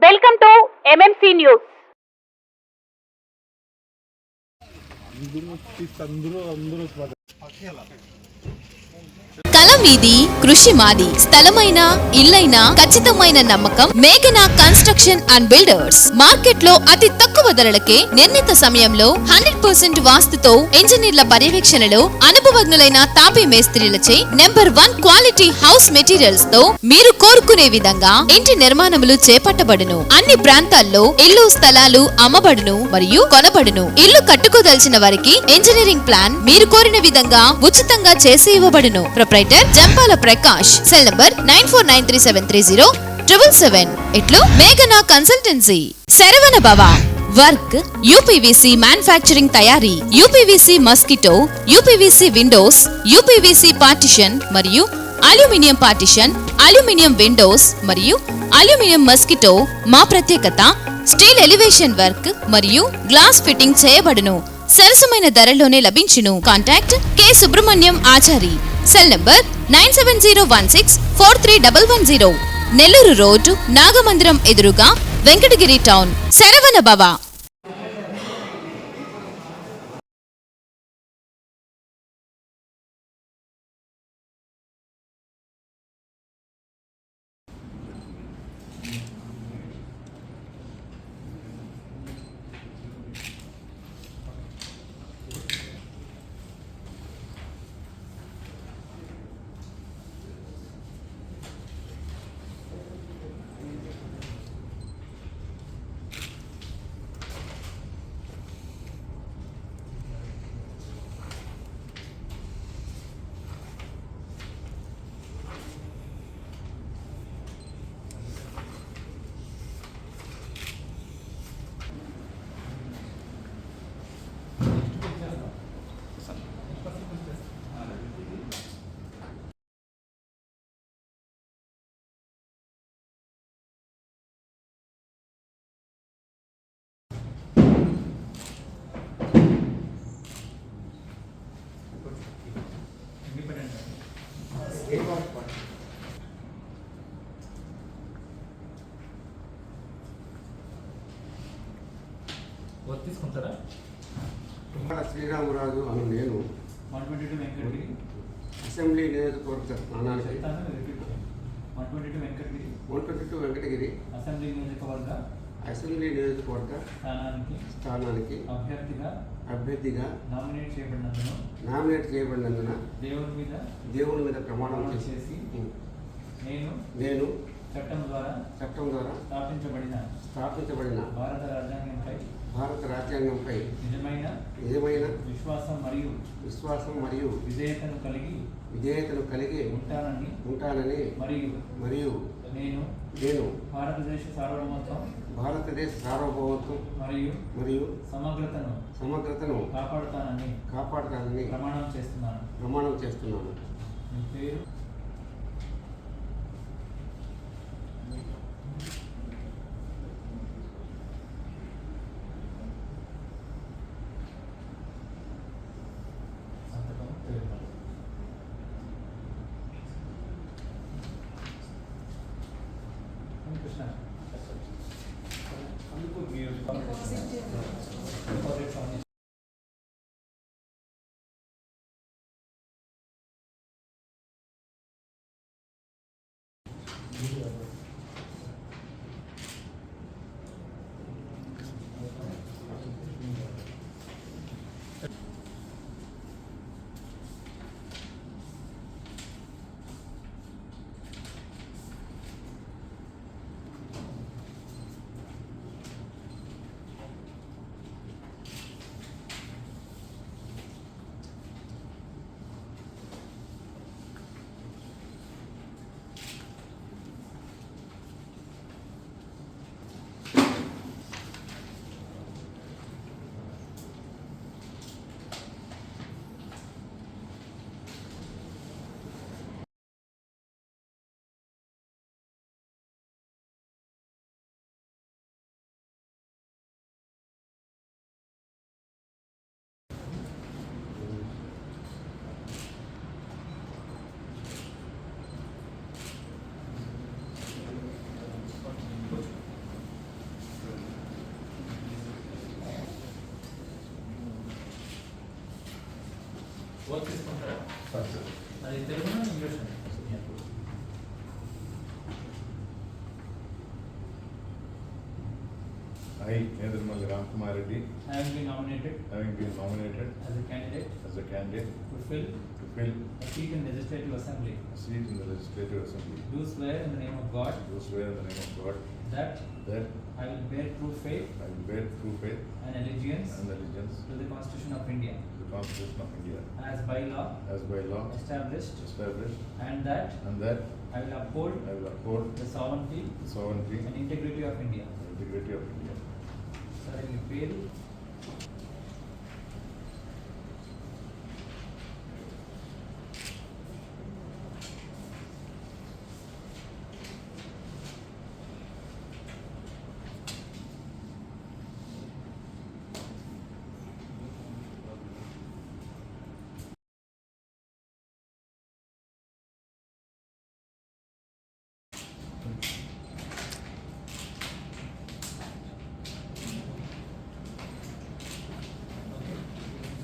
Welcome to MMC news. కళ మీది, కృషి మాది. స్థలమైన, ఇల్లైనా ఖచ్చితమైన నమ్మకం మేఘనా కన్స్ట్రక్షన్ అండ్ బిల్డర్స్. మార్కెట్ లో అతి తక్కువ ధరలకే నిర్ణీత సమయంలో 100% వాస్తుతో ఇంజనీర్ల పర్యవేక్షణలో అనుభవజ్ఞులైన తాపీ మేస్త్రీలచే నెంబర్ 1 క్వాలిటీ హౌస్ మెటీరియల్స్ తో మీరు కోరుకునే విధంగా ఇంటి నిర్మాణములు చేపట్టబడును. అన్ని ప్రాంతాల్లో ఇల్లు స్థలాలు అమ్మబడును మరియు కొనబడును. ఇల్లు కట్టుకోదలిచిన వారికి ఇంజనీరింగ్ ప్లాన్ మీరు కోరిన విధంగా ఉచితంగా చేసి ఇవ్వబడును. Proprietor Jampala Prakash. Cell number 9493730777. ఇట్లు మేఘనా consultancy. Saravana Bhava work UPVC manufacturing తయారీ, UPVC mosquito, UPVC windows, UPVC partition మరియు అల్యూమినియం పార్టిషన్, అల్యూమినియం విండోస్ మరియు అల్యూమినియం మస్కిటో. మా ప్రత్యేకత స్టీల్ ఎలివేషన్ వర్క్ మరియు గ్లాస్ ఫిట్టింగ్ చేయబడును. సరసమైన ధరలోనే లభించును. Contact K Subrahmanyam Achari. Cell number 9706431110. Nellore road, Nagamandiram ఎదురుగా, వెంకటగిరి టౌన్. శరవణ భవ. తీసుకుంటారా? శ్రీరామరాజు అను నేను 122 వెంకటగిరి అసెంబ్లీ నియోజకవర్గ స్థానానికి 122 వెంకటగిరి అసెంబ్లీ నియోజకవర్గ స్థానానికి అభ్యర్థిగా నామినేట్ చేయబడినందున దేవుని మీద ప్రమాణం చేసి నేను చట్టం ద్వారా స్థాపించబడిన భారత రాజ్యాంగంపై నిజమైన విశ్వాసం మరియు విధేయతను కలిగి ఉంటానని మరియు నేను భారతదేశ సార్వభౌమత్వం మరియు సమగ్రతను కాపాడుతానని ప్రమాణం చేస్తున్నాను. మీ పేరు? కృష్ణ ఓత్ తీసుకుంటారా? సార్ సార్ అది తెలుగునా English? I, Nedumali Ramkumar Reddy, Having been nominated having been nominated as a candidate as a candidate to fill to fill a seat in Legislative Assembly, a seat in the Legislative Assembly, do swear in the name of God do swear in the name of God that that I will bear true faith I will bear true faith and allegiance and allegiance to the Constitution of India to the Constitution of India as by law as by law established, established, and that and that I will uphold I will uphold the sovereignty the sovereignty and integrity of India. and integrity of India. Sir, మీ పేరు?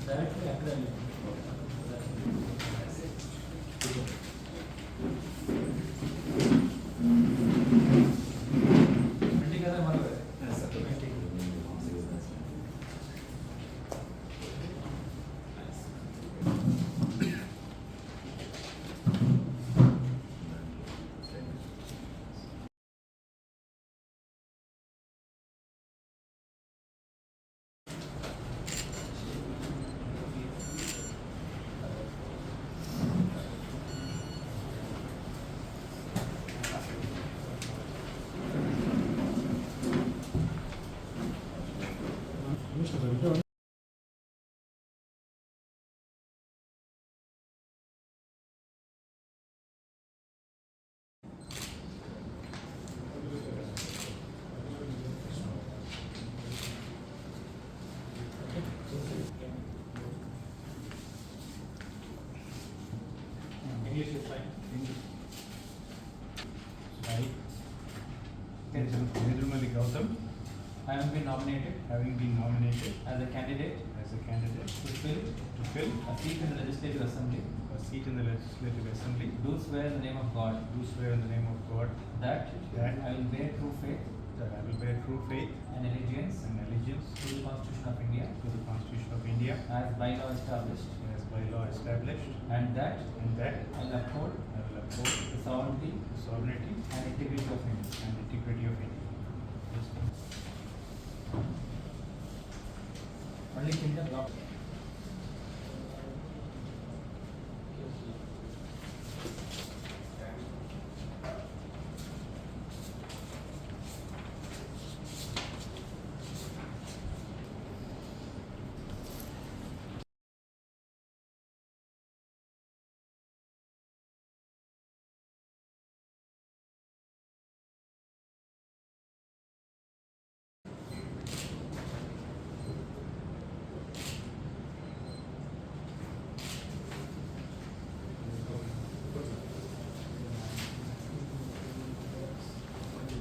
Directly అక్కడే ఇంటి కదా మరి English is fine. Nedumali Gautam, I have been nominated having been nominated as a candidate as a candidate to fill to fill a seat in the Legislative Assembly, a seat in the Legislative Assembly, do swear in the name of God do swear in the name of God that that I will bear true faith that I will bear true faith and allegiance and allegiance to the Constitution of India to the Constitution of India as by law established, as by law established, and that and that I will uphold I will uphold the sovereignty the sovereignty and integrity of India. and integrity of India. మళ్ళీ కింద black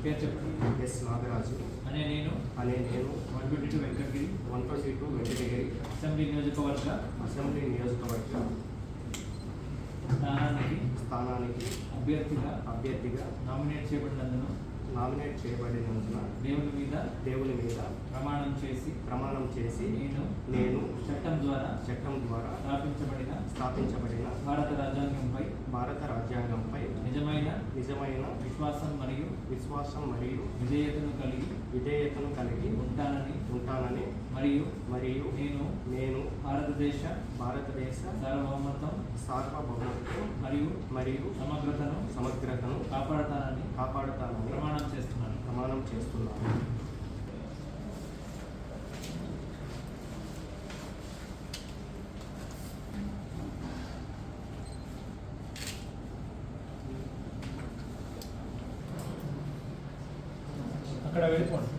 పేరు చెప్పండి. Yes Nagaraju అనే నేను అనే నేను 122 Venkatagiri 122 Venkatagiri assembly నియోజకవర్గ assembly నియోజకవర్గ స్థానానికి అభ్యర్థిగా నామినేట్ చేయబడినందున దేవుని మీద ప్రమాణం చేసి నేను చట్టం ద్వారా స్థాపించబడిన భారత రాజ్యాంగంపై నిజమైన విశ్వాసం మరియు విధేయతను కలిగి ఉంటానని మరియు నేను భారతదేశ సార్వభౌమత్వం మరియు సమగ్రతను కాపాడతానని ప్రమాణం చేస్తున్నాను. అక్కడ వెళ్ళిపోండి.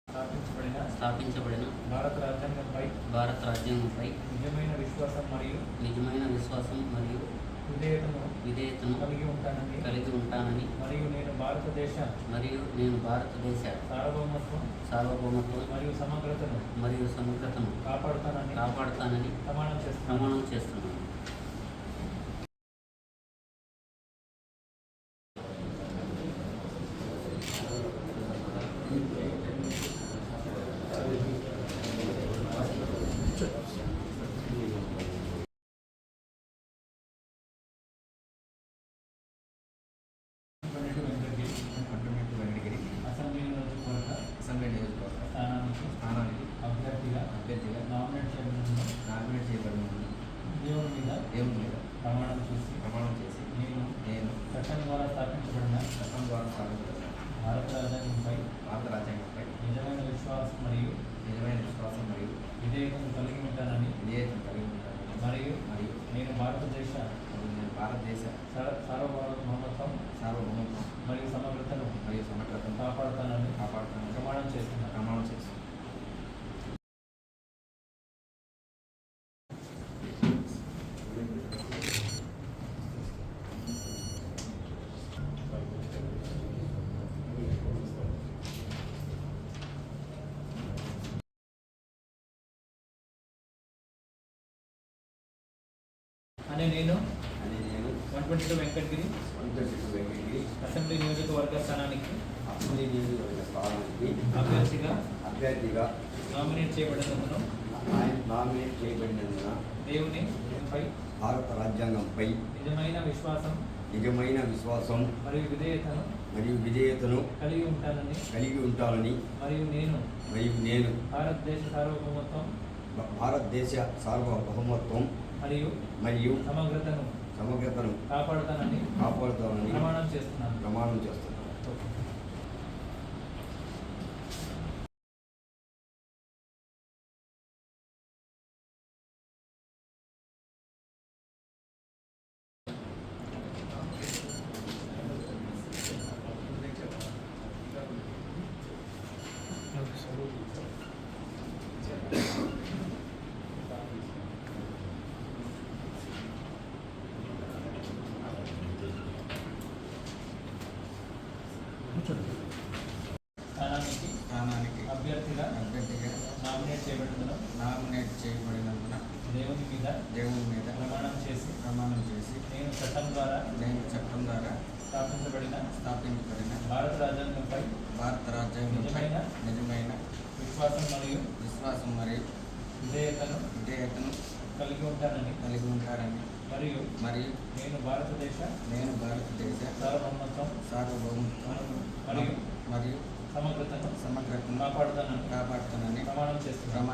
స్థాపించబడిన స్థాపించబడిన భారత రాజ్యాంగంపై భారత రాజ్యాంగంపై నిజమైన విశ్వాసం మరియు నిజమైన విశ్వాసం మరియు విధేయతను కలిగి ఉంటానని మరియు నేను భారతదేశ సార్వభౌమత్వం మరియు సమగ్రతను కాపాడుతానని ప్రమాణం చేస్తున్నాను. కంటోన్మెంట్ వెంకటగిరి అసెంబ్లీ నియోజకవర్గ స్థానానికి అభ్యర్థిగా నామినేట్ చేయబడిన దేవుని మీద ప్రమాణం చేసి నేను చట్టం ద్వారా స్థాపించబడిన భారత రాజ్యాంగంపై నిజమైన విశ్వాసం మరియు విధేయతను కలిగి ఉంటానని మరియు నేను భారతదేశ సార్వభౌమత్వం మరియు సమగ్రతను కాపాడుతానని ప్రమాణం చేస్తున్నాను. అనే నేను 122 వెంకటగిరి అసెంబ్లీ నియోజకవర్గ స్థానానికి అభ్యర్థిగా నామినేట్ చేయబడినందున దేవునిపై భారత రాజ్యాంగంపై నిజమైన విశ్వాసం మరియు విధేయతను కలిగి ఉంటానని మరియు నేను భారతదేశ సార్వభౌమత్వం మరియు సమగ్రతను కాపాడుతానని ప్రమాణం చేస్తున్నాను. స్థానానికి అభ్యర్థిగా నామినేట్ చేయబడినందున దేవుని మీద ప్రమాణం చేసి నేను చట్టం ద్వారా స్థాపించబడిన భారత రాజ్యాంగంపై నిజమైన విశ్వాసం మరియు విధేయతను కలిగి ఉంటానని మరియు నేను భారతదేశ సార్వభౌమత్వం మరియు సమగ్రతను కాపాడుతానని ప్రమాణం చేస్తున్నాను.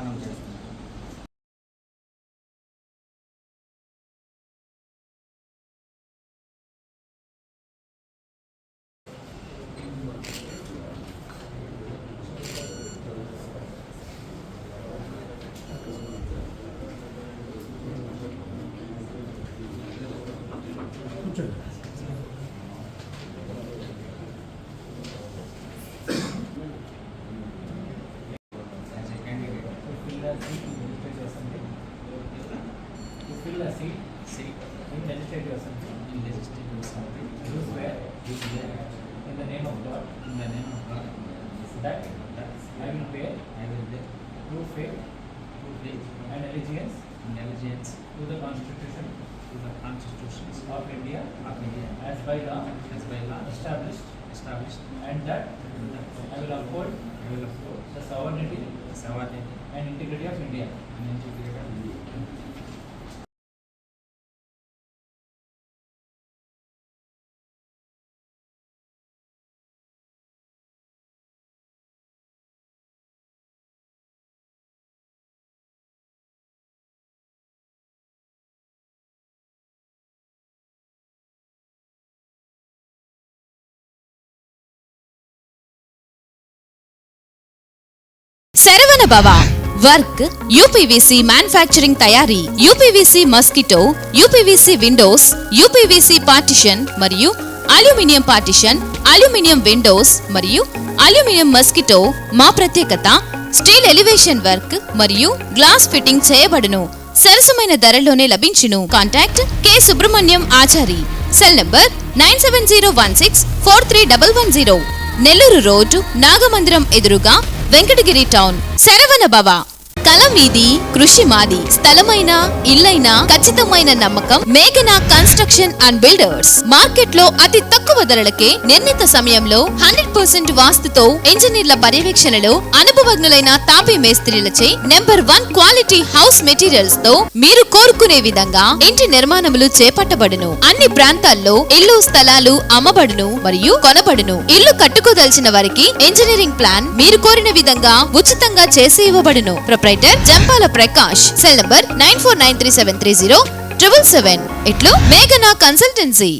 fill a seat in legislative assembly. Do swear in the name of God. That I will bear true faith and allegiance to the Constitution of India as by law established, and that I will uphold the sovereignty and integrity of India. Saravana Bhava work UPVC manufacturing తయారీ, UPVC mosquito, UPVC windows, UPVC partition మరియు aluminium partition, aluminium windows మరియు aluminium mosquito. మా ప్రత్యేకత steel elevation work మరియు glass fitting చేయబడును. సరసమైన ధరలోనే లభించును. Contact K Subrahmanyam Achari. Cell number 9716431110. Nellore road Nagamandiram ఎదురుగా వెంకటగిరి టౌన్. శరవణ భవ. కల మీది కృషి మాది. స్థలమైన ఇల్లైనా ఖచ్చితమైన నమ్మకం మేఘనా కన్స్ట్రక్షన్ అండ్ బిల్డర్స్. మార్కెట్ లో అతి తక్కువ ధరలకే నిర్ణీత సమయంలో 100% వాస్తుతో ఇంజనీర్ల పర్యవేక్షణలో అనుభవజ్ఞులైన తాపీ మేస్త్రీలచే నెంబర్ 1 క్వాలిటీ హౌస్ మెటీరియల్స్ తో మీరు కోరుకునే విధంగా ఇంటి నిర్మాణములు చేపట్టబడును. అన్ని ప్రాంతాల్లో ఇల్లు స్థలాలు అమ్మబడును మరియు కొనబడును. ఇల్లు కట్టుకోదలిచిన వారికి ఇంజనీరింగ్ ప్లాన్ మీరు కోరిన విధంగా ఉచితంగా చేసి ఇవ్వబడును. Proprietor Jampala Prakash. Cell number 9493730777. ఇట్లు మేఘనా కన్సల్టెన్సీ.